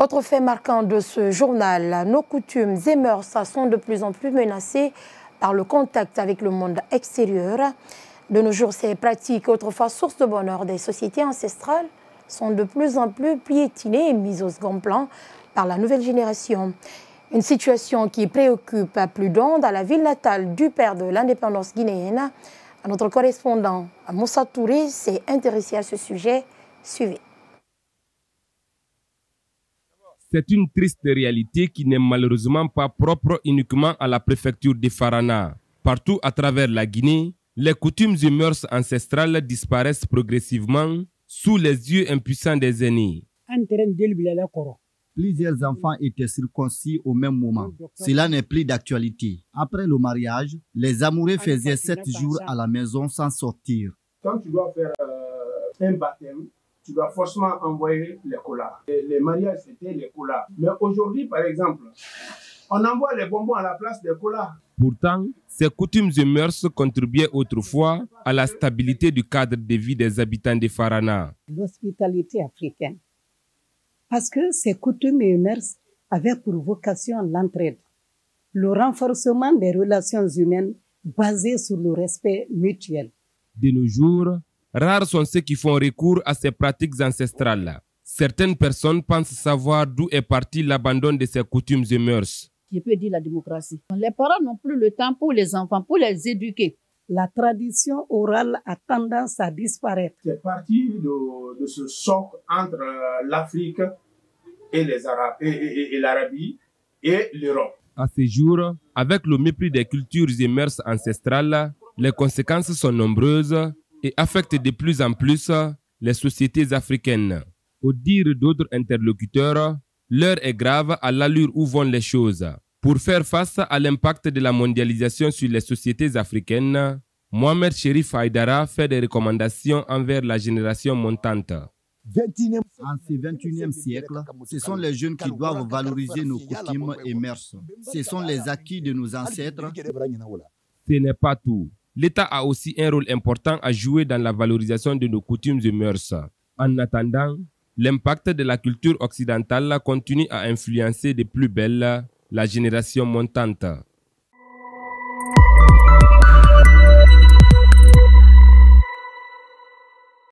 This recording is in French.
Autre fait marquant de ce journal, nos coutumes et mœurs sont de plus en plus menacées par le contact avec le monde extérieur. De nos jours, ces pratiques, autrefois source de bonheur des sociétés ancestrales, sont de plus en plus piétinées et mises au second plan par la nouvelle génération. Une situation qui préoccupe plus d'un à la ville natale du père de l'indépendance guinéenne. Notre correspondant Moussa Touré s'est intéressé à ce sujet. Suivez. C'est une triste réalité qui n'est malheureusement pas propre uniquement à la préfecture de Farana. Partout à travers la Guinée, les coutumes et mœurs ancestrales disparaissent progressivement sous les yeux impuissants des aînés. Plusieurs enfants étaient circoncis au même moment. Cela n'est plus d'actualité. Après le mariage, les amoureux faisaient 7 jours à la maison sans sortir. Quand tu dois faire un baptême, tu dois forcément envoyer les colas. Les mariages, c'était les colas. Mais aujourd'hui, par exemple, on envoie les bonbons à la place des colas. Pourtant, ces coutumes et mœurs contribuaient autrefois à la stabilité du cadre de vie des habitants de Farana. L'hospitalité africaine. Parce que ces coutumes et mœurs avaient pour vocation l'entraide, le renforcement des relations humaines basées sur le respect mutuel. De nos jours, rares sont ceux qui font recours à ces pratiques ancestrales. Certaines personnes pensent savoir d'où est parti l'abandon de ces coutumes et mœurs. Je peux dire la démocratie. Les parents n'ont plus le temps pour les enfants, pour les éduquer. La tradition orale a tendance à disparaître. C'est parti de ce choc entre l'Afrique et les Arabes, et l'Arabie et l'Europe. À ce jour, avec le mépris des cultures et mœurs ancestrales, les conséquences sont nombreuses et affectent de plus en plus les sociétés africaines. Au dire d'autres interlocuteurs, l'heure est grave à l'allure où vont les choses. Pour faire face à l'impact de la mondialisation sur les sociétés africaines, Mohamed Cherif Haïdara fait des recommandations envers la génération montante. En ce 21e siècle, ce sont les jeunes qui doivent valoriser nos coutumes et mœurs. Ce sont les acquis de nos ancêtres. Ce n'est pas tout. L'État a aussi un rôle important à jouer dans la valorisation de nos coutumes et mœurs. En attendant, l'impact de la culture occidentale continue à influencer de plus belle la génération montante.